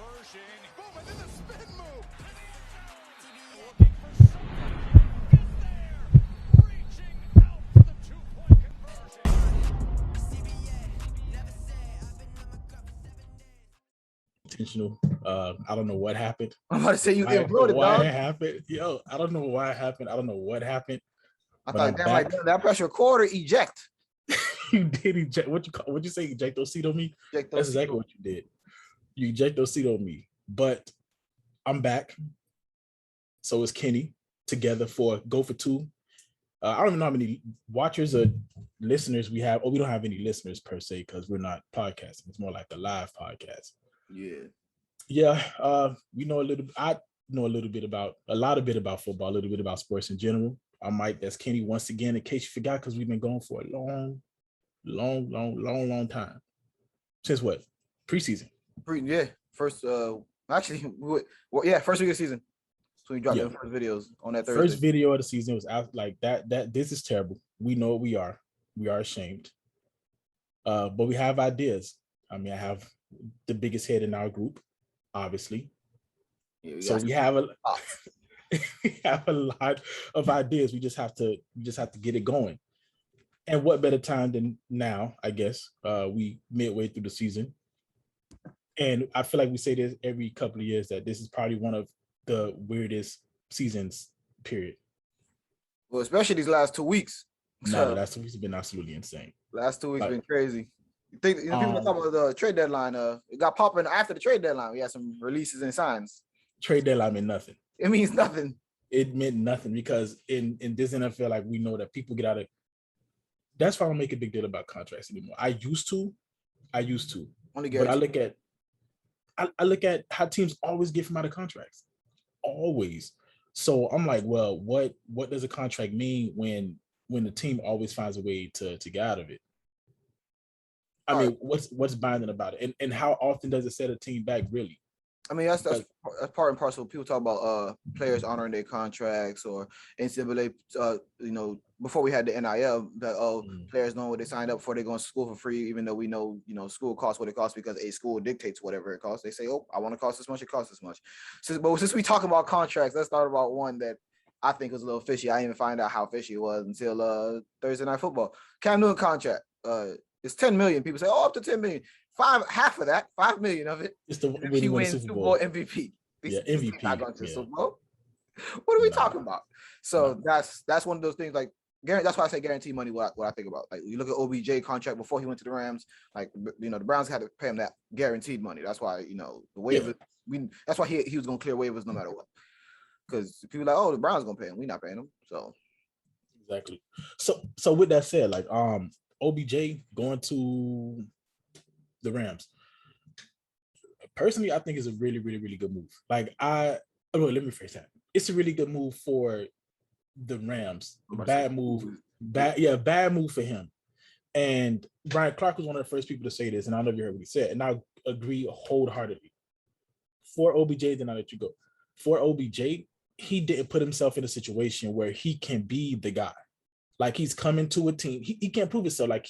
Boom, and then the spin move. Looking for something. Get there. Reaching out for the two-point conversion. Intentional. I don't know what happened. I'm about to say you Why imploded, dog. it happened? Yo, I don't know why it happened. I don't know what happened. I but thought, I'm damn, like back. that press record or eject. You did eject. What'd you say? Eject those seat on me? Eject That's those exactly seat. what you did. You eject those seat on me. But I'm back. So is Kenny together for Go for Two. I don't even know how many watchers or listeners we have. Oh, we don't have any listeners per se because we're not podcasting. It's more like a live podcast. Yeah. Yeah. We know a little. I know a little bit about football, a little bit about sports in general. I'm Mike. That's Kenny once again. In case you forgot, because we've been going for a long time. Since what? Preseason. Yeah. First, actually, first week of the season. So we dropped the first videos on that Thursday. First video of the season was out like that. This is terrible. We know what we are. We are ashamed. But we have ideas. I mean, I have the biggest head in our group, obviously. Yeah, we have we have a lot of ideas. We just have to get it going. And what better time than now, I guess. We midway through the season. And I feel like we say this every couple of years that this is probably one of the weirdest seasons, period. Well, especially these last 2 weeks. No, the last 2 weeks have been absolutely insane. Last 2 weeks been crazy. You think people are talking about the trade deadline? It got popping after the trade deadline. We had some releases and signs. Trade deadline meant nothing. It means nothing. It meant nothing because in this NFL, like we know that people get out of. That's why I don't make a big deal about contracts anymore. I used to, but I look at how teams always get from out of contracts, always. So I'm like, well, what does a contract mean when the team always finds a way to get out of it? I mean, what's binding about it, and how often does it set a team back? Really? I mean, that's part and parcel. People talk about players honoring their contracts or NCAA. Before we had the NIL, that players know what they signed up for. They going to school for free, even though we know school costs what it costs because a school dictates whatever it costs. They say, oh, I want to cost this much. It costs this much. But since we talk about contracts, let's start about one that I think was a little fishy. I didn't even find out how fishy it was until Thursday Night Football. Cam Newton contract. It's 10 million. People say, oh, up to 10 million. Half of that, 5 million of it. It's the if he wins Super Bowl MVP. MVP. Not going to Super Bowl. What are we talking about? So that's one of those things. Like that's why I say guaranteed money. What I think about. Like you look at OBJ contract before he went to the Rams. Like the Browns had to pay him that guaranteed money. That's why the waiver. That's why he was going to clear waivers no matter what. Because people are like, oh, the Browns going to pay him. We're not paying him. So exactly. So with that said, like OBJ going to the Rams. Personally, I think it's a really, really, really good move. Like let me rephrase that. It's a really good move for the Rams. Bad move for him. And Brian Clark was one of the first people to say this, and I don't know if you heard what he said, and I agree wholeheartedly. For OBJ, then I'll let you go. For OBJ, he didn't put himself in a situation where he can be the guy. Like he's coming to a team. He can't prove himself. Like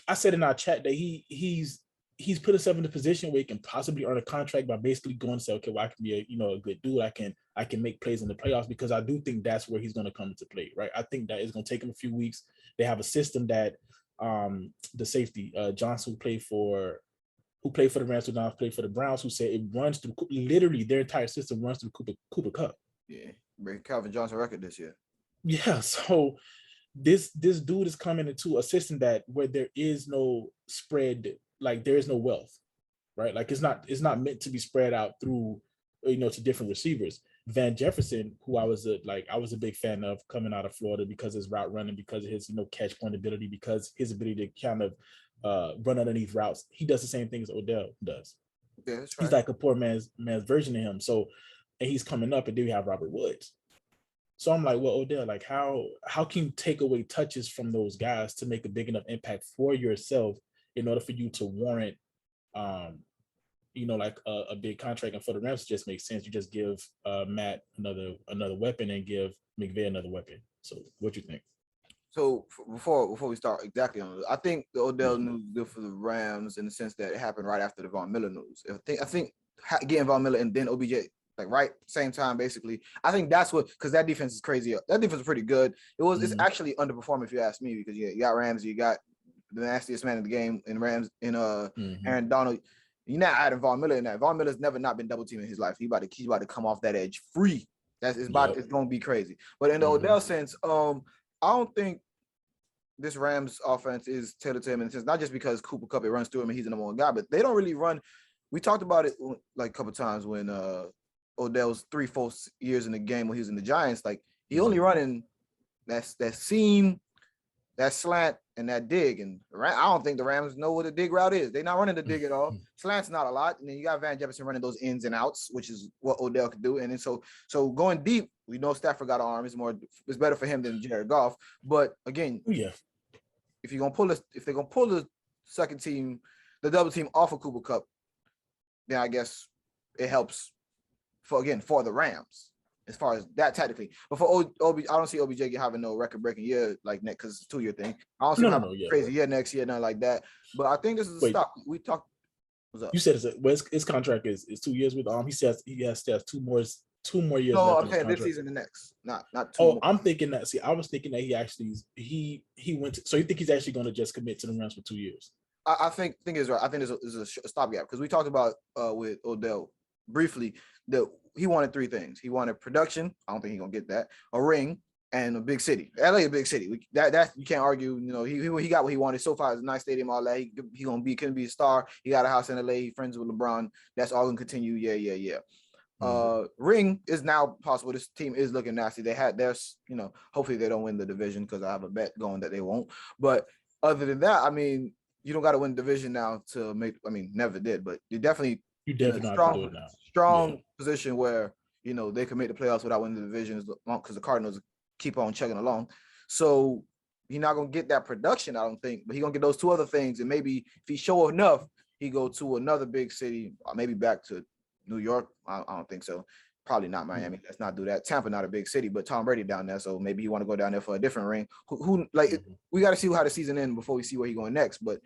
I said in our chat that he's put himself in a position where he can possibly earn a contract by basically going to say, okay, well, I can be a good dude. I can make plays in the playoffs because I do think that's where he's going to come into play, right? I think that it's going to take him a few weeks. They have a system that the safety Johnson who played for the Rams, who now played for the Browns, who said it runs through literally their entire system runs through Cooper Kupp. Yeah, break Calvin Johnson record this year. Yeah, so this dude is coming into a system that where there is no spread, like there is no wealth, right? Like it's not meant to be spread out through to different receivers. Van Jefferson, who I was a big fan of coming out of Florida because his route running, because of his catch point ability, because his ability to kind of run underneath routes. He does the same thing as Odell does. Yeah, that's right. He's like a poor man's version of him. So, and he's coming up, and then we have Robert Woods. So I'm like, well, Odell, like how can you take away touches from those guys to make a big enough impact for yourself in order for you to warrant, like a big contract? And for the Rams, it just makes sense. You just give Matt another weapon and give McVay another weapon. So what you think? So before we start exactly on it, I think the Odell news is good for the Rams in the sense that it happened right after the Von Miller news. I think getting Von Miller and then OBJ like right same time basically. I think that's what because that defense is crazy. That defense is pretty good. It's actually underperforming if you ask me because you got Ramsey, you got the nastiest man in the game in Rams in Aaron Donald. You're not adding Von Miller in that. Von Miller's never not been double teaming in his life. He's about to come off that edge free. It's going to be crazy. But in the Odell sense, I don't think this Rams offense is tailored to him in a sense, not just because Cooper Kupp, it runs through him and he's the number one guy, but they don't really run. We talked about it like a couple times when Odell's 3-4 years in the game when he was in the Giants. Like he only running that seam, that slant, and that dig. And I don't think the Rams know what a dig route is. They're not running the dig at all. Slant's not a lot. And then you got Van Jefferson running those ins and outs, which is what Odell could do. And then so going deep, we know Stafford got an arm. It's better for him than Jared Goff. But again, if they're gonna pull the second team, the double team off of Cooper Kupp, then I guess it helps for the Rams as far as that tactically. But for OBJ, I don't see OBJ having no record-breaking year like next because it's a 2-year thing. I don't see him having a crazy year next year, nothing like that. But I think this is a stop. We talked. What's up? You said his contract is 2 years with he says he has to have two more years. No, I'm saying this season, the next, not 2 more. I'm thinking that. See, I was thinking that he actually he went. So you think he's actually going to just commit to the Rams for 2 years? I think is right. I think there's a stopgap because we talked about with Odell briefly that he wanted 3 things. He wanted production. I don't think he's gonna get that. A ring and a big city. LA, a big city. That you can't argue. You know, he got what he wanted so far. It's a nice stadium, all that. He can be a star. He got a house in LA. He friends with LeBron. That's all gonna continue. Yeah. Ring is now possible. This team is looking nasty. Hopefully they don't win the division because I have a bet going that they won't. But other than that, I mean, you don't got to win the division now to make. I mean, never did, but you definitely not to do it now. Strong position where they can make the playoffs without winning the divisions because the Cardinals keep on chugging along. So he's not gonna get that production, I don't think, but he's gonna get those 2 other things, and maybe if he show enough, he go to another big city, maybe back to New York. I don't think so. Probably not Miami. Let's not do that. Tampa, not a big city, but Tom Brady down there, so maybe you want to go down there for a different ring. We got to see how the season ends before we see where he's going next. But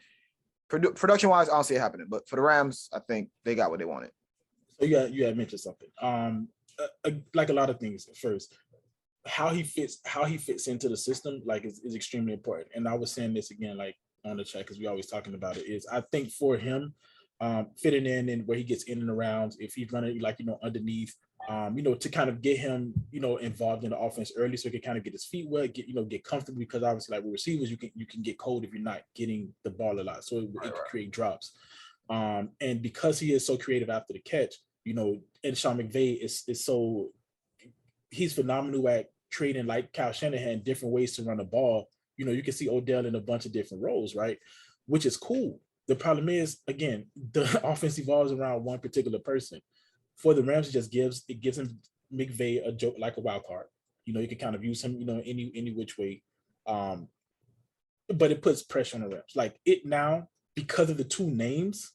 production-wise, I don't see it happening. But for the Rams, I think they got what they wanted. So you had mentioned something. Like a lot of things. First, how he fits into the system, like is extremely important. And I was saying this again, like on the chat, because we always talking about it. Is I think for him, fitting in and where he gets in and around, if he's running underneath, to kind of get him, involved in the offense early, so he can kind of get his feet wet, get comfortable, because obviously, like with receivers, you can get cold if you're not getting the ball a lot, so it can create drops. And because he is so creative after the catch, and Sean McVay is so, he's phenomenal at trading, like Kyle Shanahan, different ways to run the ball. You can see Odell in a bunch of different roles, right? Which is cool. The problem is, again, the offense evolves around one particular person. For the Rams, it gives him McVay a joke, like a wild card. You can kind of use him, any which way. But it puts pressure on the Rams. Like it now, because of the 2 names,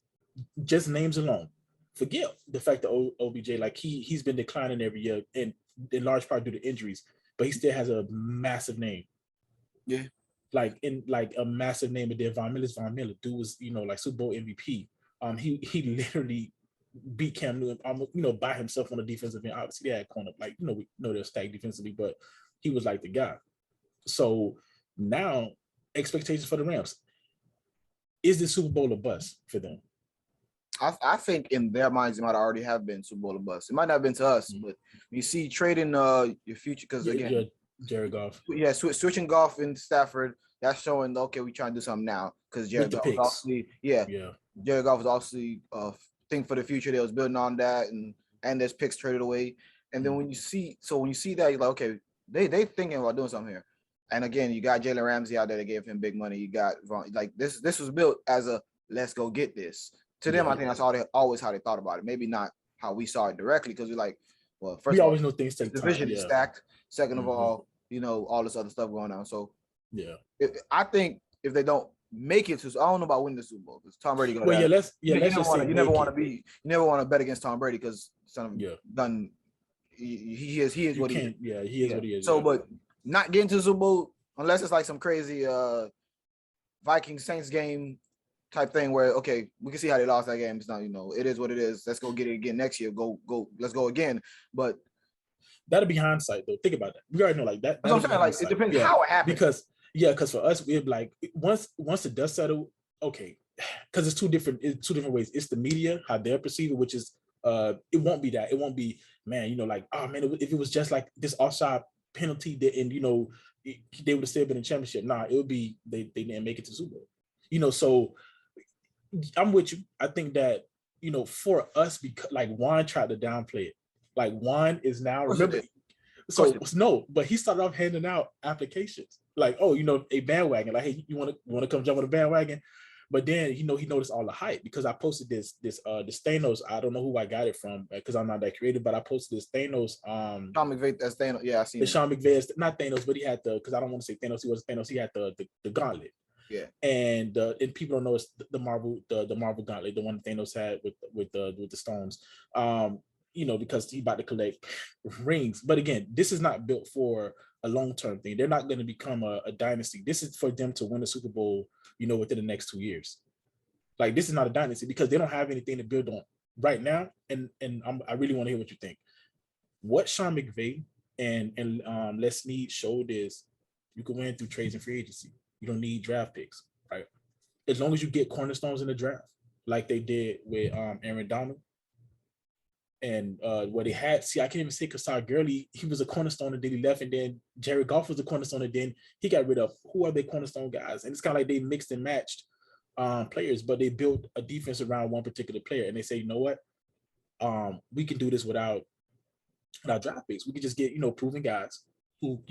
just names alone. Forget the fact that OBJ, like he's been declining every year, and in large part due to injuries, but he still has a massive name. Yeah. Like a massive name. And then Von Miller. Dude was, like Super Bowl MVP. He literally beat Cam Newton, by himself on the defensive end. Obviously, they had corner, we know they're stacked defensively, but he was like the guy. So now, expectations for the Rams. Is the Super Bowl a bust for them? I think in their minds, it might already have been Super Bowl or bust. It might not have been to us, but you see trading your future, because again, Jared Goff. Yeah, switching Goff in Stafford, that's showing, okay, we trying to do something now, because Jared Goff was obviously, Jared Goff was obviously a thing for the future. They was building on that, and there's picks traded away. And then when you see that, you're like, okay, they thinking about doing something here. And again, you got Jalen Ramsey out there that gave him big money. You got this was built as a let's go get this. To them, I think that's always how they thought about it. Maybe not how we saw it directly, because we're like, well, first we always know things take time. Division is stacked. Second of all, all this other stuff going on. So I think if they don't make it to, I don't know about winning the Super Bowl, because Tom Brady go down. You never want to bet against Tom Brady, because done. He is what he is. He is what he is. So, but not getting to the Super Bowl, unless it's like some crazy Vikings Saints game type thing where okay, we can see how they lost that game. It's not, it is what it is. Let's go get it again next year. Go, let's go again. But that'll be hindsight though. Think about that. We already know like that. That's what I'm saying. Like it depends how it happened. Because for us, we're like once the dust settled, okay. Because it's two different ways. It's the media, how they're perceived, which is it won't be that. It won't be, man, like, oh man, if it was just like this offside penalty and they would have still been in the championship. Nah, it would be they didn't make it to the Super Bowl. So I'm with you. I think that, for us, because like Juan tried to downplay it. Like Juan is now remember. So no, but he started off handing out applications. Like, oh, a bandwagon. Like, hey, you want to come jump on the bandwagon? But then he noticed all the hype because I posted this Thanos. I don't know who I got it from because I'm not that creative, but I posted this Thanos. Sean McVay, that's Thanos. Yeah, I seen the Sean McVay, not Thanos, but he had because I don't want to say Thanos. He was Thanos. He had the gauntlet. Yeah. And people don't know it's the Marvel gauntlet, the one Thanos had with the stones. Because he about to collect rings. But again, this is not built for a long-term thing. They're not going to become a dynasty. This is for them to win a Super Bowl, within the next 2 years. Like, this is not a dynasty because they don't have anything to build on right now. And I really want to hear what you think. What Sean McVay and Les Snead showed is you can win through trades and free agency. You don't need draft picks, right? As long as you get cornerstones in the draft, like they did with Aaron Donald. And what they had, I can't even say Kasar Gurley, he was a cornerstone and then he left, and then Jared Goff was a cornerstone and then he got rid of who are they cornerstone guys. And it's kind of like they mixed and matched players, but they built a defense around one particular player. And they say, you know what? We can do this without draft picks. We can just get, proven guys who,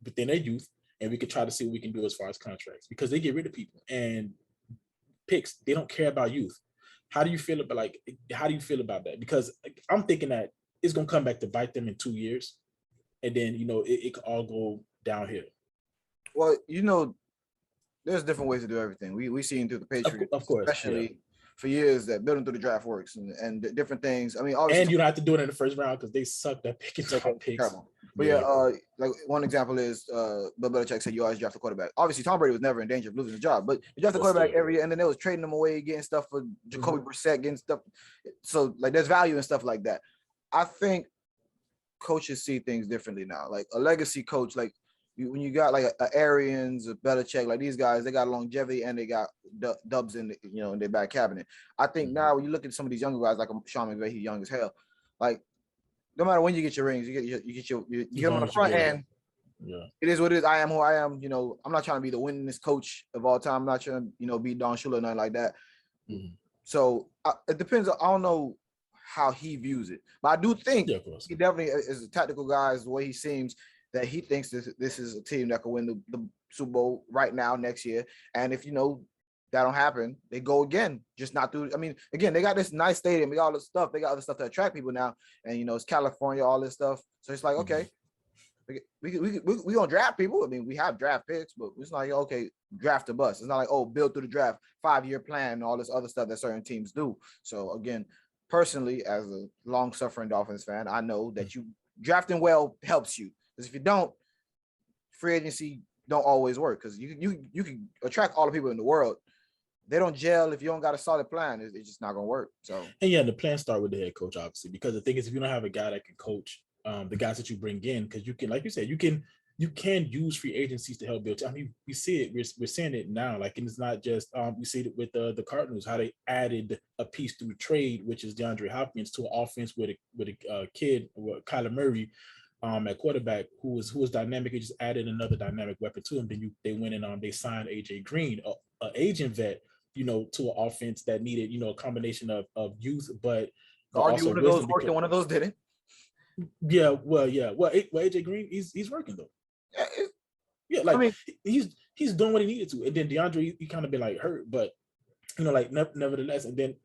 within their youth, and we can try to see what we can do as far as contracts because they get rid of people and picks. They don't care about youth. How do you feel about that? Because I'm thinking that it's going to come back to bite them in 2 years. And then, it could all go downhill. Well, there's different ways to do everything. We seen through the Patriots, of course, especially for years that building through the draft works and different things. I mean, obviously, and you don't have to do it in the first round because they suck at picking top picks. But like one example is Bill Belichick said you always draft a quarterback. Obviously, Tom Brady was never in danger of losing his job, but you draft a quarterback every year, and then they was trading them away, getting stuff for Jacoby Brissett, getting stuff. So like, there's value and stuff like that. I think coaches see things differently now. Like a legacy coach, like when you got like a Arians, a Belichick, like these guys, they got longevity and they got dubs in in their back cabinet. I think now when you look at some of these younger guys, like Sean McVay, he's young as hell. Like, no matter when you get your rings, you get them on the front end. Yeah, it is what it is. I am who I am. I'm not trying to be the winningest coach of all time. I'm not trying to be Don Shula or nothing like that. Mm-hmm. So it depends. I don't know how he views it, but I do think he definitely is a tactical guy. Is the way he seems, that he thinks this is a team that can win the Super Bowl right now next year. And if that don't happen, they go again, just not through. I mean, again, they got this nice stadium, they got all this stuff, they got other stuff to attract people now, and it's California, all this stuff. So it's like, okay, we gonna draft people. I mean, we have draft picks, but it's not like, okay, draft a bus. It's not like, oh, build through the draft, 5-year plan, and all this other stuff that certain teams do. So again, personally, as a long-suffering Dolphins fan, I know that you drafting well helps you, because if you don't, free agency don't always work, because you can attract all the people in the world. They don't gel if you don't got a solid plan. It's just not gonna work. So, and the plan start with the head coach, obviously, because the thing is, if you don't have a guy that can coach the guys that you bring in, because you can, like you said, you can use free agencies to help build. I mean, we see it. We're seeing it now. Like, and it's not just we see it with the Cardinals, how they added a piece through trade, which is DeAndre Hopkins, to an offense with a kid, Kyler Murray, at quarterback, who was dynamic. He just added another dynamic weapon to him. Then they went and they signed AJ Green, an agent vet, to an offense that needed, a combination of youth, but argue one of those worked and one of those didn't. Yeah, well, AJ Green, he's working though. Yeah, like, I mean, he's doing what he needed to, and then DeAndre, he kind of been like hurt, but nevertheless, and then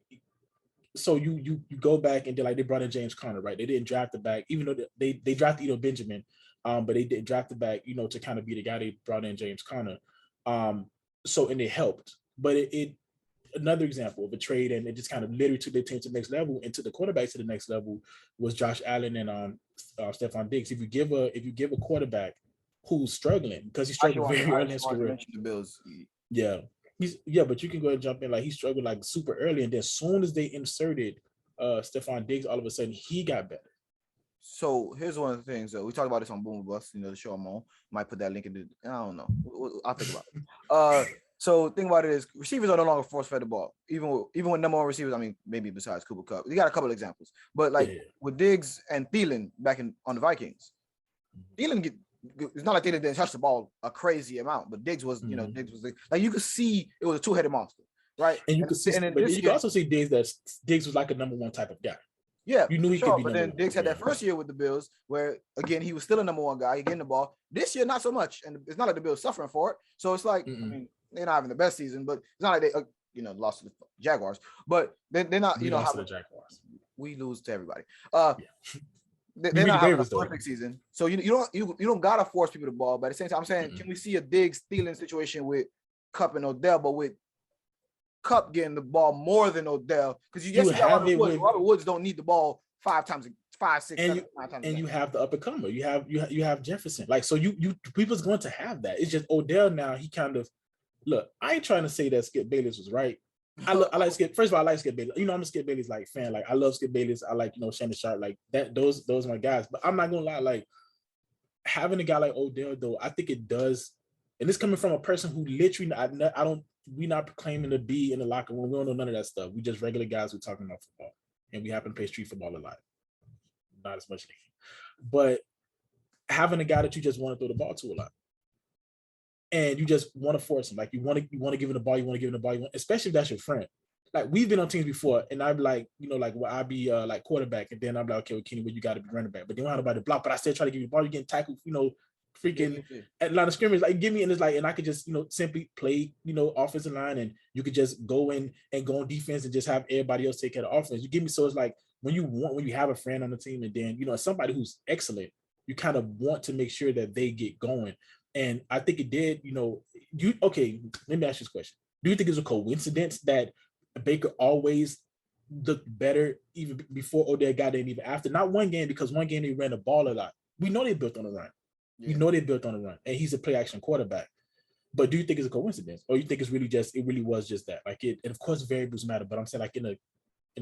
so you go back and they brought in James Conner, right? They didn't draft the back, even though they drafted Benjamin, but they did draft the back, to kind of be the guy. They brought in James Conner, so, and it helped. But it another example of a trade, and it just kind of literally took their team to the next level, and took the quarterbacks to the next level, was Josh Allen and Stephon Diggs. If you give a quarterback who's struggling because he I actually struggled very early in his wanted to career. mention the Bills. Yeah. But you can go ahead and jump in. Like he struggled like super early, and then as soon as they inserted Stephon Diggs, all of a sudden he got better. So here's one of the things. We talked about this on Boom Bust, the show I'm on. Might put that link in the. I don't know. I'll think about it. So thing about it is receivers are no longer force fed the ball. Even with number one receivers, I mean, maybe besides Cooper Kupp, you got a couple of examples. But like with Diggs and Thielen back on the Vikings, Thielen it's not like Thielen didn't touch the ball a crazy amount, but Diggs was, Diggs was like you could see it was a two-headed monster, right? And you could see, but you could also see Diggs was like a number one type of guy. Yeah, you knew he could be. But then Diggs had that first year with the Bills, where again he was still a number one guy, he getting the ball. This year, not so much, and it's not like the Bills suffering for it. So it's like, I mean, they're not having the best season, but it's not like they, lost to the Jaguars. But they're not, lost to the Jaguars. We lose to everybody. They're not having a perfect season, so you don't gotta force people the ball. But at the same time, I'm saying, can we see a Diggs Thielen situation with Kupp and Odell, but with Kupp getting the ball more than Odell, because Robert Woods don't need the ball 5, 6, 7 times. And you have the up and comer. You have Jefferson. Like, so you people's going to have that. It's just Odell now. He kind of look. I ain't trying to say that Skip Bayless was right. I like Skip. First of all, I like Skip Bayless. I'm a Skip Bayless like fan. Like I love Skip Bayless. I like Shannon Sharp. Like that. Those are my guys. But I'm not gonna lie. Like having a guy like Odell though, I think it does. And it's coming from a person who literally we're not claiming to be in the locker room. We don't know none of that stuff. We just regular guys who talking about football, and we happen to play street football a lot. Not as much, but having a guy that you just want to throw the ball to a lot, and you just want to force him. Like you want to give him the ball. You want to give him the ball. Especially if that's your friend. Like we've been on teams before, and I'm like, I'll be like quarterback, and then I'm like, okay, well, Kenny, but you got to be running back. But they don't have nobody to block. But I still try to give you the ball. You're getting tackled, freaking at line of scrimmage, like give me, and it's like, and I could just simply play offensive line, and you could just go in and go on defense and just have everybody else take care of offense. You give me, so it's like when you have a friend on the team, and then somebody who's excellent, you kind of want to make sure that they get going. And I think it did. Let me ask you this question: do you think it's a coincidence that Baker always looked better even before Odell got in, even after? Not one game, because one game they ran the ball a lot. We know they built on the run. Yeah. They built on the run, and he's a play action quarterback. But do you think it's a coincidence, or you think it's really was just that? Like it, and of course variables matter, but I'm saying like in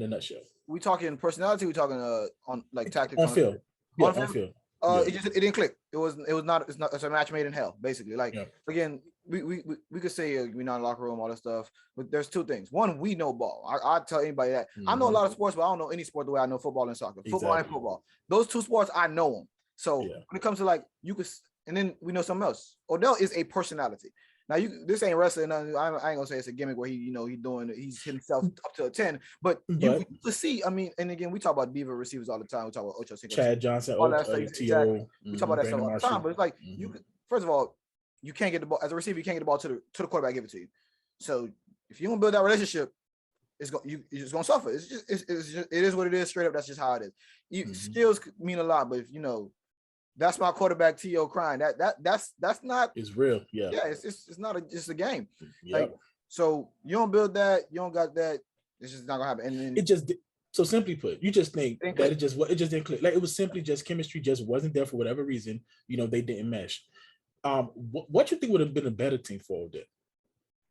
a nutshell. We talking personality. We talking on like tactics on field. Yeah, on field. It didn't click. It's a match made in hell, basically. Like again, we could say we're not in the locker room, all that stuff, but there's two things. One, we know ball. I tell anybody that. I know a lot of sports, but I don't know any sport the way I know football and soccer. Football and football. Those two sports, I know them. So when it comes to like, you could, and then we know something else. Odell is a personality. Now this ain't wrestling. I ain't gonna say it's a gimmick where he's himself up to a 10, but you can see. I mean, and again, we talk about diva receivers all the time. We talk about Ocho Cinco, Chad Johnson, all that stuff. Exactly. We talk about that stuff all the time. But it's like you could, first of all, you can't get the ball as a receiver. You can't get the ball to the quarterback, give it to you. So if you don't build that relationship, you're just gonna suffer. It's just it is what it is. Straight up, that's just how it is. Skills mean a lot, but if that's my quarterback T.O. crying. That's not. It's real. Yeah. Yeah. It's not just a game. Yep. Like, so you don't build that. You don't got that. It's just not gonna happen. And then it just, so simply put, you just think that it just didn't click. Like it was simply just chemistry just wasn't there for whatever reason. They didn't mesh. What you think would have been a better team for Odell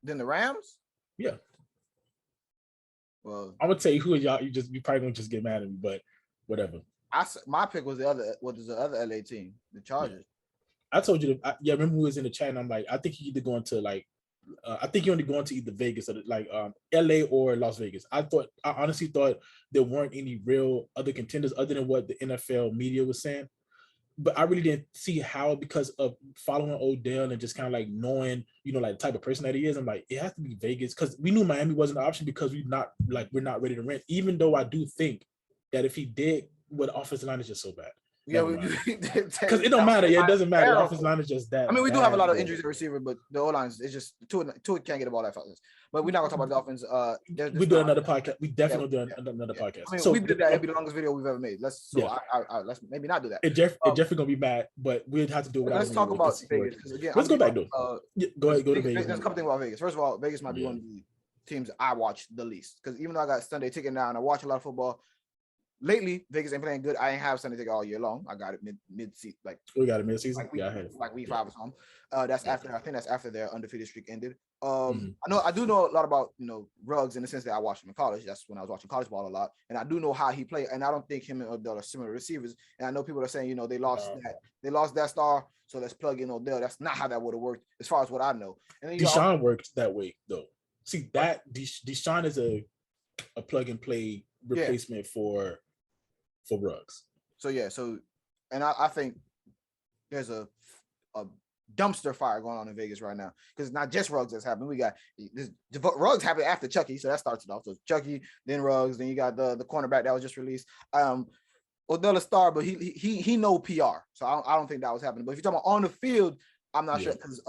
than the Rams? Yeah. Well, I'm gonna tell you who y'all. You probably gonna just get mad at me, but whatever. My pick was the other LA team, the Chargers. Yeah. I told you remember we was in the chat and I'm like, I think he either going to like I think he only going to either Vegas or like LA or Las Vegas. I honestly thought there weren't any real other contenders other than what the NFL media was saying. But I really didn't see how, because of following Odell and just kind of like knowing, like the type of person that he is. I'm like, it has to be Vegas, because we knew Miami wasn't an option because we're not ready to rent. Even though I do think that if he did, the offensive line is just so bad. Yeah, because it don't matter. Yeah, it doesn't matter. The offensive line is just that. I mean, we do have a lot of injuries at receiver, but the O line is just two can't get the ball that fast. But we're not gonna talk about Dolphins. We do another podcast. We definitely do another podcast. I mean, so we did that. It'd be the longest video we've ever made. Let's maybe not do that. It definitely gonna be bad, but we'd have to do it. Let's talk about Vegas. Again, let's go back though. Go ahead. Go to Vegas. There's a couple things about Vegas. First of all, Vegas might be one of the teams I watch the least, because even though I got Sunday ticket now and I watch a lot of football, lately Vegas ain't playing good. I ain't have Sunday ticket all year long. I got it mid season, like We got a mid-season. like week, Yeah, I had it. like week Yeah. 5 or something. That's after I think that's after their undefeated streak ended. Mhm. I do know a lot about Ruggs in the sense that I watched him in college. That's when I was watching college ball a lot, and I do know how he played. And I don't think him and Odell are similar receivers. And I know people are saying they lost that star, so let's plug in Odell. That's not how that would have worked, as far as what I know. And then Deshaun worked that way though. See that Deshaun is a plug and play replacement for Ruggs. So and I think there's a dumpster fire going on in Vegas right now, because it's not just Ruggs that's happening. We got this Ruggs happened after Chucky, so that starts it off. So Chucky, then Ruggs, then you got the cornerback that was just released. Odell a star, but he no PR, so I don't think that was happening. But if you're talking about on the field, I'm not sure, because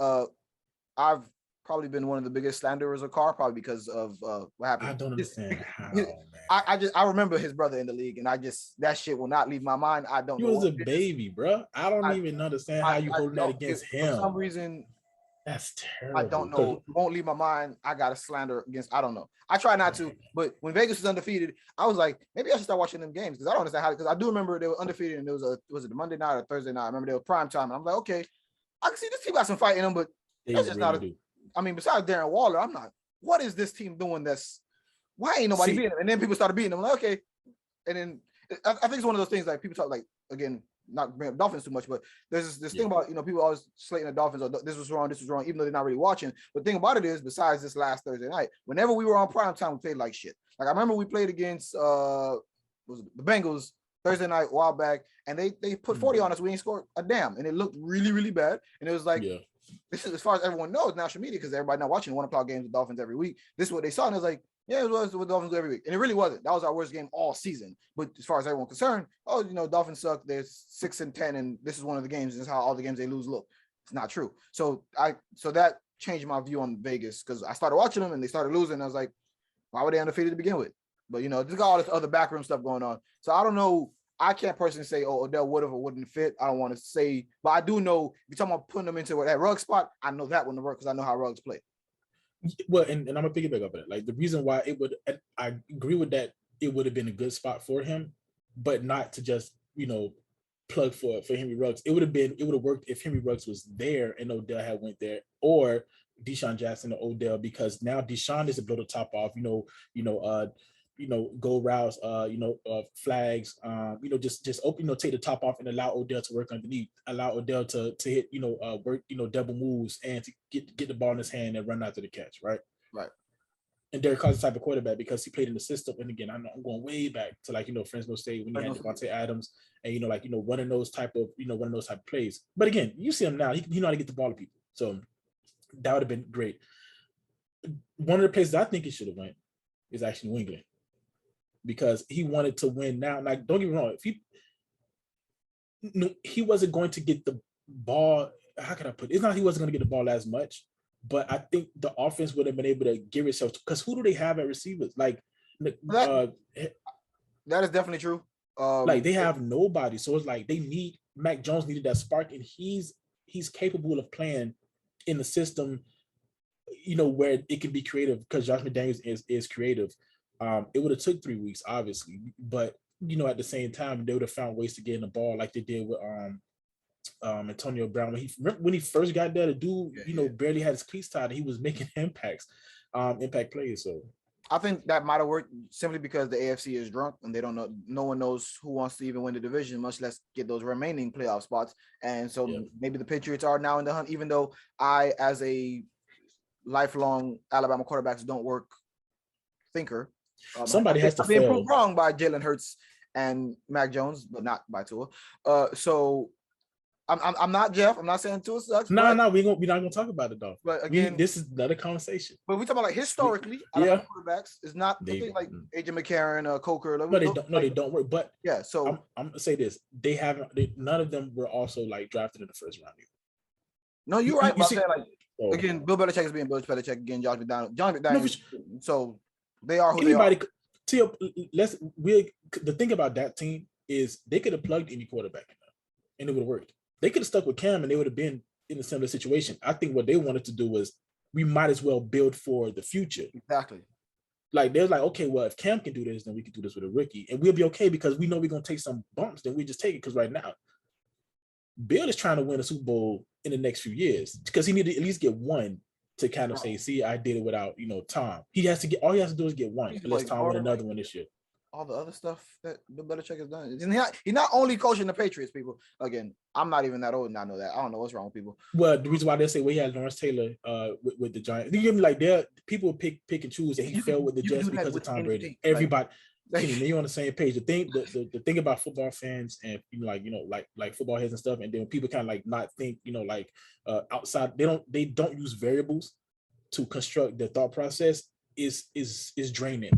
I've probably been one of the biggest slanderers of Carr, probably because of what happened. I don't understand how, man. I I remember his brother in the league, and that shit will not leave my mind. I don't know. He was a baby, bro. I don't even understand how you holding that against him. For some reason, that's terrible. I don't know. It won't leave my mind. I got a slander against. I don't know. I try not to, but when Vegas was undefeated, I was like, maybe I should start watching them games, because I don't understand how. Because I do remember they were undefeated, and was it the Monday night or Thursday night? I remember they were prime time, and I'm like, okay, I can see this team got some fight in them, but that's just not. I mean, besides Darren Waller, I'm not. What is this team doing? Why ain't nobody beating them? And then people started beating them. I'm like, okay. And then I think it's one of those things, like people talk, like, again, not bring up Dolphins too much, but there's this thing about people always slating the Dolphins, or this was wrong, even though they're not really watching. But the thing about it is, besides this last Thursday night, whenever we were on prime time, we played like shit. Like I remember we played against the Bengals Thursday night a while back, and they put 40 on us. We ain't scored a damn, and it looked really, really bad. And it was like, this is, as far as everyone knows, national media, because everybody not watching 1 o'clock games with Dolphins every week. This is what they saw, and it was like, yeah, it was what Dolphins do every week, and it really wasn't. That was our worst game all season. But as far as everyone concerned, Dolphins suck. They're 6-10, and this is one of the games. This is how all the games they lose look. It's not true. So that changed my view on Vegas, because I started watching them and they started losing. And I was like, why were they undefeated to begin with? But just got all this other backroom stuff going on. So I don't know. I can't personally say, Odell would have or wouldn't fit. I don't want to say, but I do know if you're talking about putting them into that Ruggs spot, I know that wouldn't work, because I know how Ruggs play. Well, and I'm gonna piggyback up on it. Like, the reason why it would, I agree with that, it would have been a good spot for him, but not to just plug for Henry Ruggs. It would have worked if Henry Ruggs was there and Odell had went there, or Deshaun Jackson or Odell, because now Deshaun is to blow the top off. Go routes, flags, just open, take the top off and allow Odell to work underneath, allow Odell to hit, work, double moves, and to get the ball in his hand and run after the catch, right? Right. And Derek Carr's the type of quarterback, because he played in the system. And again, I'm going way back to Fresno State when he had Devontae Adams, and one of those type of plays. But again, you see him now, he know how to get the ball to people. So that would have been great. One of the places I think he should have went is actually New England, because he wanted to win now. Like, don't get me wrong, if he wasn't going to get the ball, how can I put it? It's not he wasn't going to get the ball as much, but I think the offense would have been able to give itself, because who do they have at receivers? Like, that is definitely true. Like, they have nobody, so it's like they need Mac Jones needed that spark, and he's capable of playing in the system, where it can be creative, because Josh McDaniels is creative. It would have took 3 weeks, obviously, but at the same time, they would have found ways to get in the ball, like they did with Antonio Brown when he first got there. The dude, barely had his cleats tied, and he was making impact plays. So I think that might have worked simply because the AFC is drunk, and they don't know. No one knows who wants to even win the division, much less get those remaining playoff spots. And so maybe the Patriots are now in the hunt, even though I, as a lifelong Alabama quarterbacks don't work thinker, somebody has to be proved wrong by Jalen Hurts and Mac Jones, but not by Tua. So I'm not Jeff. I'm not saying Tua sucks. No, we're not gonna talk about it though. But again, this is another conversation. But we talk about, like, historically, Alabama quarterbacks is not something like AJ McCarron, Coker. They don't work. But so I'm gonna say this: none of them were also like drafted in the first round either. No, you're right. Again, Bill Belichick is being Bill Belichick again. Josh McDaniels. So they are who they are. The thing about that team is they could have plugged any quarterback in there, and it would have worked. They could have stuck with Cam, and they would have been in a similar situation. I think what they wanted to do was, we might as well build for the future. Exactly. Like they're like, okay, well, if Cam can do this, then we can do this with a rookie, and we'll be okay because we know we're gonna take some bumps. Then we just take it because right now, Bill is trying to win a Super Bowl in the next few years because he needed to at least get one to kind of say, see, I did it without Tom. He has to get all he has to do is get one, unless Tom win another one this year. All the other stuff that Bill Belichick has done. He's not only coaching the Patriots, people. Again, I'm not even that old and I know that. I don't know what's wrong with people. Well, the reason why they say he had Lawrence Taylor with the Giants. You like people pick and choose, and he fell with the Jets because of Tom Brady. Everybody, you're on the same page. The thing about football fans and like football heads and stuff, and then people kind of like not think outside. They don't use variables to construct their thought process is draining.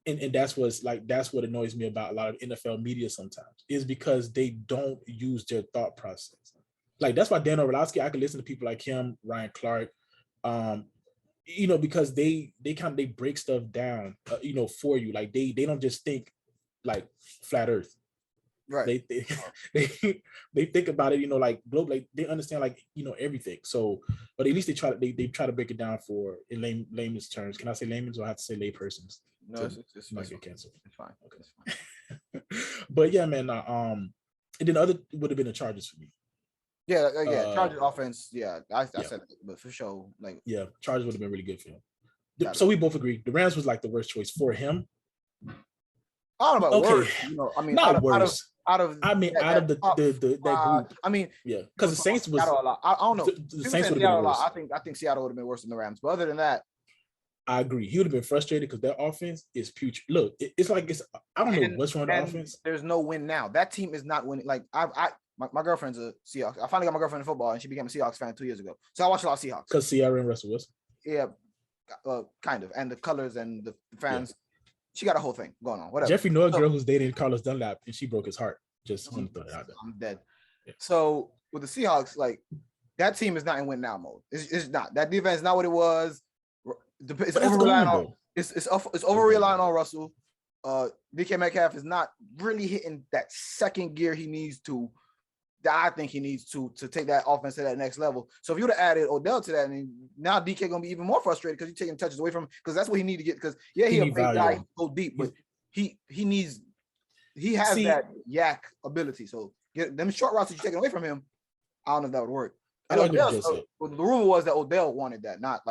And that's what annoys me about a lot of NFL media sometimes is because they don't use their thought process. Like that's why Dan Orlovsky, I can listen to people like him, Ryan Clark, because they break stuff down, for you. Like they don't just think like flat Earth. Right. They think about it, like globe, like they understand everything. So, but at least they try to break it down in layman's terms. Can I say layman's or I have to say laypersons? No, it's not get canceled. It's fine. Okay, it's fine. But yeah, man. And then the other would have been the Chargers for me. Yeah. Chargers offense. Yeah, I said it, but for sure, Chargers would have been really good for him. So we both agree the Rams was like the worst choice for him. I don't know about worse. Not worse. Out of the that group. Because the Saints was. I don't know. The Saints would have been worse. I think Seattle would have been worse than the Rams. But other than that, I agree. He would have been frustrated because their offense is putrid. Look, it's I don't know what's wrong with the offense. There's no win now. That team is not winning. Like my girlfriend's a Seahawks. I finally got my girlfriend in football, and she became a Seahawks fan 2 years ago. So I watched a lot of Seahawks. Because Ciara and Russell Wilson. Yeah, kind of. And the colors and the fans. Yeah. She got a whole thing going on. Whatever. Jeffrey knew a girl who's dating Carlos Dunlap, and she broke his heart. Just want to throw it out there. I'm dead. Yeah. So with the Seahawks, that team is not in win now mode. It's not. That defense is not what it was. It's over relying on Russell. DK Metcalf is not really hitting that second gear he needs to. That I think he needs to take that offense to that next level. So if you would have added Odell to that, and now DK gonna be even more frustrated because you're taking touches away from him because that's what he need to get. Because he a big guy, he go deep, but he has that yak ability. So get them short routes that you're taking away from him. I don't know if that would work. And the rumor was that Odell wanted that, not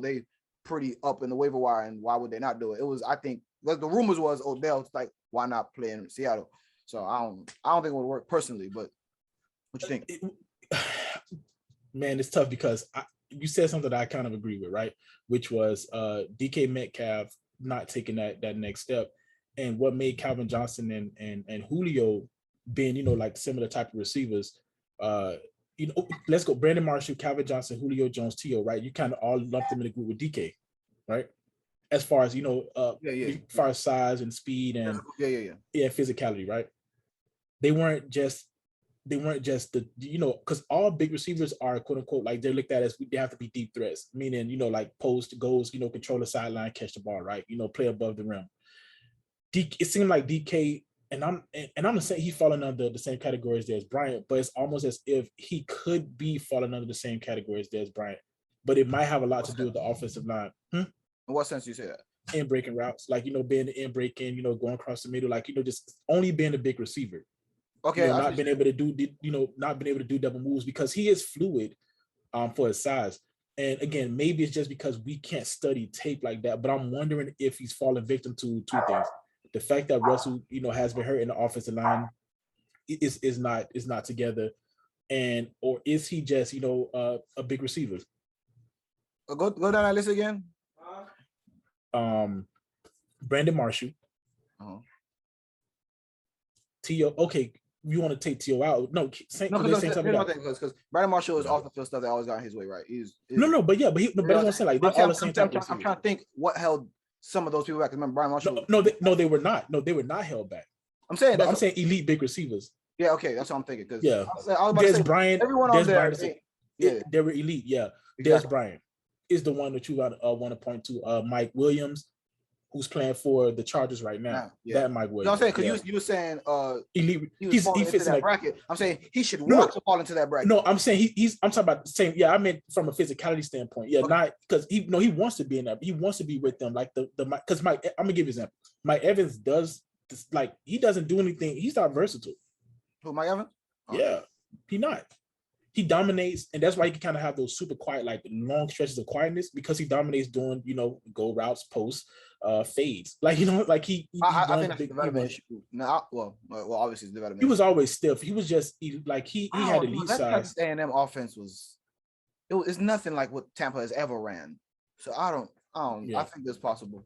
they pretty up in the waiver wire, and why would they not do it? It was, I think, the rumors was Odell's like, why not play in Seattle? So I don't think it would work personally, but what you think? Man, it's tough because you said something that I kind of agree with, right? Which was DK Metcalf not taking that next step, and what made Calvin Johnson and Julio being like similar type of receivers. Let's go Brandon Marshall, Calvin Johnson, Julio Jones, T.O., right? You kind of all lumped them in a group with DK, right? As far as as far as size and speed and physicality, right? They weren't just the because all big receivers are quote unquote like they're looked at as they have to be deep threats, meaning like post goals, control the sideline, catch the ball, right? Play above the rim. It seemed like DK. And I'm gonna say he's falling under the same category as Dez Bryant, but it's almost as if he could be falling under the same category as Dez Bryant, but it might have a lot to do with the offensive line. In what sense do you say that? In breaking routes, like being the in breaking, going across the middle, like just only being a big receiver. Okay, not being able to do double moves because he is fluid, for his size. And again, maybe it's just because we can't study tape like that, but I'm wondering if he's falling victim to two things. The fact that Russell, has been hurt in the offensive line is not together, or is he just a big receiver? Go down that list again. Brandon Marshall, T.O. Okay, you want to take T.O. out? No, because Brandon Marshall is off the field stuff that always got his way, right? But that's what I'm saying. Like they're all the same type of receiver. I'm trying to think what held some of those people back. Remember Brian Marshall? No, they were not. No, they were not held back. I'm saying elite big receivers. Yeah, okay, that's what I'm thinking. Because Dez Bryant, everyone on there, they were elite. Yeah, exactly. Dez Bryant is the one that you want to point to. Mike Williams, who's playing for the Chargers right now. Yeah. That Mike Williams. You know what I'm saying? Because you were saying elite. he was falling into that bracket. I'm saying he should want to fall into that bracket. No, I'm saying I'm talking about the same. Yeah, I meant from a physicality standpoint. Yeah, not because he wants to be in that. He wants to be with them. Like because Mike, I'm gonna give you an example. Mike Evans does this, like he doesn't do anything. He's not versatile. Who, Mike Evans? Yeah, he not. He dominates, and that's why he can kind of have those super quiet, like long stretches of quietness because he dominates doing, go routes, posts, fades. Like, like he I think that's a development issue. No, well, obviously it's development. He was always stiff. He was just he had elite size. That A&M offense it's nothing like what Tampa has ever ran. So I don't. Yeah. I think it's possible.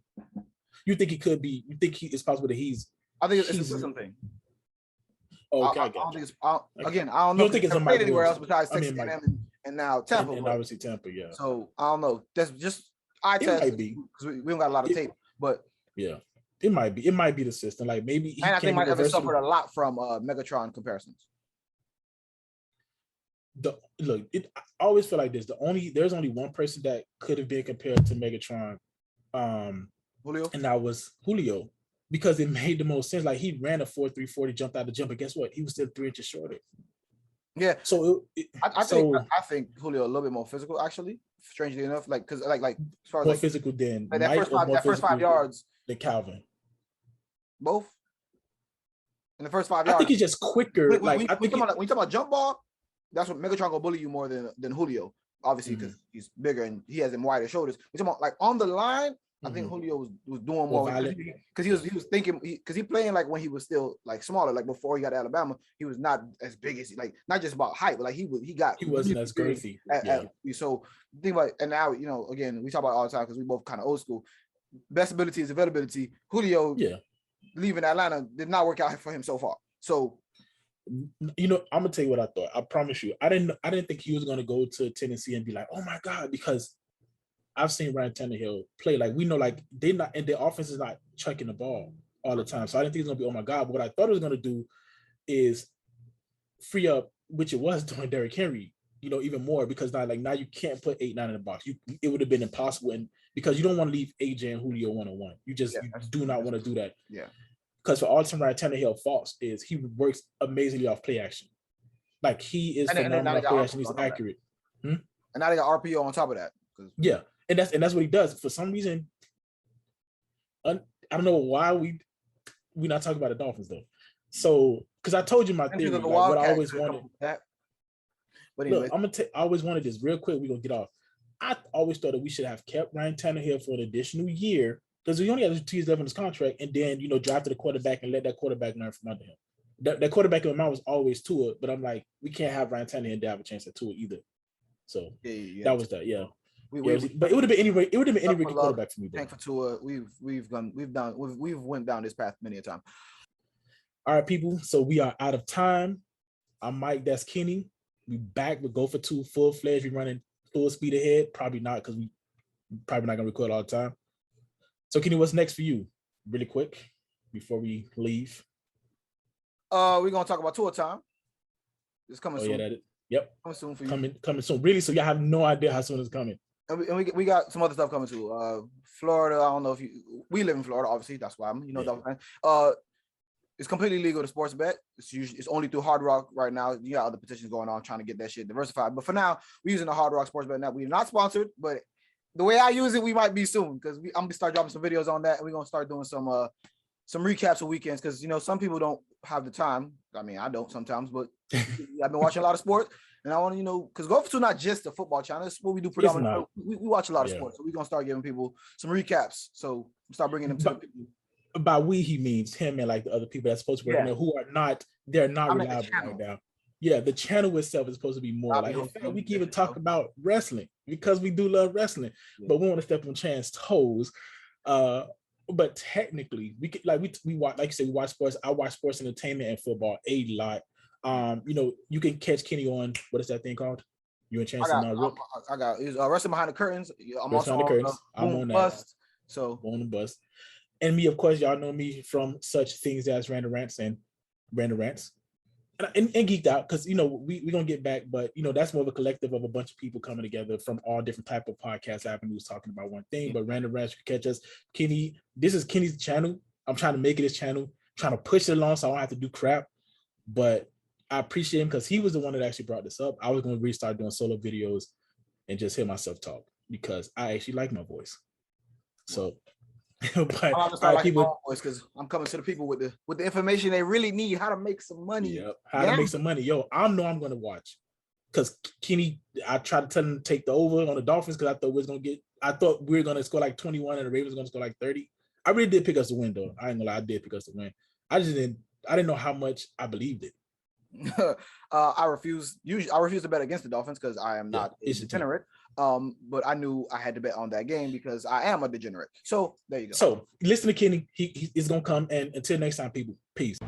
You think he could be? You think it's possible that he's? I think it's a system thing. Oh, okay, I don't think it's. Again, I don't know. You don't think it's played anywhere else besides Texas A&M and now Tampa, and obviously Tampa, yeah. So I don't know. That's just test because we don't got a lot of tape, but yeah, it might be. It might be the system. Like maybe. And I think Mike Evans suffered a lot from Megatron comparisons. I always feel like this. There's only one person that could have been compared to Megatron, Julio, and that was Julio. Because it made the most sense. Like he ran a 4.3 40, jumped out the jump, but guess what? He was still 3 inches shorter. Yeah. So I think Julio a little bit more physical, actually. Strangely enough, like because like as far as more physical than like that first 5 yards. Than Calvin. Both. In the first 5 yards. I think he's just quicker. When you talk about jump ball, that's what Megatron gonna bully you more than Julio, obviously because he's bigger and he has them wider shoulders. We're talking about like on the line. I think Julio was doing more because he was thinking because he playing like when he was still like smaller, like before he got to Alabama, he was not as big as like not just about height, but like he wasn't as girthy. So think about and now again we talk about it all the time because we both kind of old school. Best ability is availability. Julio, leaving Atlanta did not work out for him so far. So I'm gonna tell you what I thought. I promise you, I didn't think he was gonna go to Tennessee and be like, oh my God, because I've seen Ryan Tannehill play. Like we know, like they're not, and their offense is not chucking the ball all the time. So I didn't think it was gonna be, oh my God. But what I thought it was gonna do is free up, which it was doing Derrick Henry, even more because now you can't put 8-9 in the box. It would have been impossible, and because you don't want to leave AJ and Julio 1-on-1. You just you do not want to do that. Yeah. Because for all the time Ryan Tannehill faults is he works amazingly off play action. Like he is phenomenal off play action. He's accurate. And now they got RPO on top of that. Yeah. And that's what he does. For some reason, I don't know why we're not talking about the Dolphins though. So, because I told you my theory, like, what I always wanted. But anyway. Look, I always wanted this real quick. We're gonna get off. I always thought that we should have kept Ryan Tannehill for an additional year because we only have 2 years left in his contract, and then drafted a quarterback and let that quarterback learn from under him. That quarterback in my mind was always Tua, but I'm like, we can't have Ryan Tannehill have a chance at Tua either. So that was that, yeah. But it would have been anyway. It would have been any rookie quarterback for me. Thank for Tua. We've went down this path many a time. All right, people. So we are out of time. I'm Mike. That's Kenny. We back with Go for Two full fledged. We running full speed ahead. Probably not because we probably not gonna record all the time. So Kenny, what's next for you? Really quick before we leave. We're gonna talk about tour time. It's coming soon. Yeah, that is. Yep. Coming soon for you. Coming soon. Really? So y'all have no idea how soon it's coming. And we got some other stuff coming too. Florida, I don't know if we live in Florida, obviously. That's why I'm, it's completely legal to sports bet. It's only through Hard Rock right now. You got other petitions going on trying to get that shit diversified. But for now, we're using the Hard Rock sports bet now. We're not sponsored, but the way I use it, we might be soon because I'm gonna start dropping some videos on that, and we're gonna start doing some recaps of weekends because some people don't have the time. I mean, I don't sometimes, but I've been watching a lot of sports. And I want to, because Go for Two not just a football channel. It's what we do predominantly. We watch a lot of sports, so we're gonna start giving people some recaps. So start bringing them to the people. By we, he means him and like the other people that's supposed to be there who are not. They're not reliable right now. Yeah, the channel itself is supposed to be more like. In fact, we can even talk about wrestling because we do love wrestling, but we want to step on Chan's toes. But technically, we could we watch, like you said, we watch sports. I watch sports entertainment and football a lot. You can catch Kenny on what is that thing called? You and Chance I got Wrestling Behind the Curtains. I'm also on the curtains. I'm on that. Bust, so on the bus. And me, of course, y'all know me from such things as Random Rants and Random Rants. and geeked out because we're gonna get back, but that's more of a collective of a bunch of people coming together from all different type of podcast avenues talking about one thing. But Random Rants can catch us. Kenny, this is Kenny's channel. I'm trying to make it his channel, trying to push it along so I don't have to do crap. But I appreciate him because he was the one that actually brought this up. I was gonna restart doing solo videos and just hear myself talk because I actually like my voice. So but I'm start like people because I'm coming to the people with the information they really need, how to make some money. Yep, how to make some money. Yo, I know I'm gonna watch because Kenny, I tried to tell him to take the over on the Dolphins because I thought we were gonna score like 21 and the Ravens were gonna score like 30. I really did pick us to win though. I ain't gonna lie, I did pick us to win. I didn't know how much I believed it. I refuse to bet against the Dolphins because I am not a degenerate. But I knew I had to bet on that game because I am a degenerate. So there you go. So listen to Kenny. He is gonna come, and until next time, people, peace.